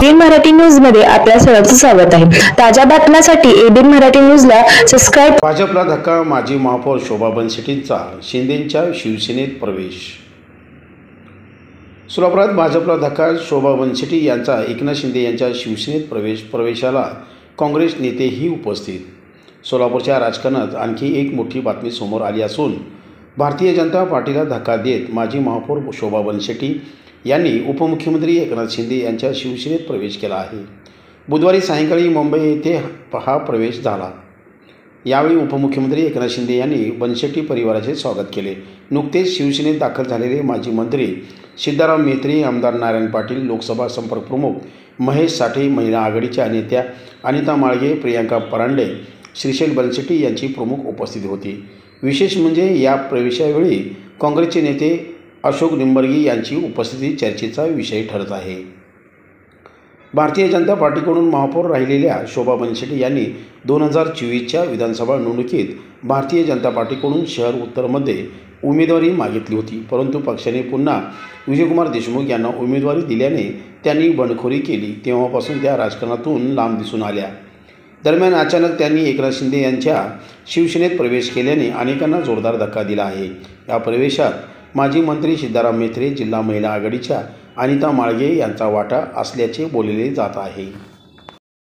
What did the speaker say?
ABN Marathi news मध्ये आपल्या सर्वांचं स्वागत आहे। ताज्या बातम्यांसाठी एबीएन मराठी न्यूजला सबस्क्राइब। भाजपला धक्का, माजी महापौर शोभा बनशेटींचा शिंदेंच्या शिवसेनेत प्रवेश। सोलापुरात भाजपला धक्का, शोभा बनशेटी यांचा एकनाथ शिंदे यांच्या शिवसेनेत प्रवेशाला काँग्रेस नेतेही उपस्थित। सोलापूरच्या राजकारणात आणखी एक मोठी बातमी समोर आली असून भारतीय जनता पार्टीला धक्का देत माजी महापौर शोभा बनशेटी यांनी उपमुख्यमंत्री एकनाथ शिंदे यांच्या शिवसेनेत प्रवेश केला आहे। बुधवारी सायंकाळी मुंबई येथे हा प्रवेश झाला। यावेळी उपमुख्यमंत्री एकनाथ शिंदे यांनी बनशेटी परिवाराचे स्वागत केले। नुकतेच शिवसेनेत दाखल झालेले माजी मंत्री सिद्धाराम म्हेत्रे, आमदार नारायण पाटील, लोकसभा संपर्क प्रमुख महेश साठे, महिला आघाडीच्या नेत्या अनिता माळगे, प्रियंका परांडे, श्रीशैल बनशेटी यांची प्रमुख उपस्थिती होती। विशेष म्हणजे या प्रवेशावेळी काँग्रेसचे नेते अशोक निंबर्गे यांची उपस्थिती चर्चेचा विषय ठरत आहे। भारतीय जनता पार्टीकडून महापौर राहिलेल्या शोभा बनशेटी यांनी 2024च्या विधानसभा निवडणुकीत भारतीय जनता पार्टीकडून शहर उत्तरमध्ये उमेदवारी मागितली होती, परंतु पक्षाने पुन्हा विजयकुमार देशमुख यांना उमेदवारी दिल्याने त्यांनी बंडखोरी केली। तेव्हापासून त्या राजकारणातून लांब दिसून आल्या। दरम्यान अचानक त्यांनी एकनाथ शिंदे यांच्या शिवसेनेत प्रवेश केल्याने अनेकांना जोरदार धक्का दिला आहे। या प्रवेशात माजी मंत्री सिद्धाराम म्हेत्रे, जिल्हा महिला आघाडीच्या अनिता माळगे यांचा वाटा असल्याचे बोलले जात आहे।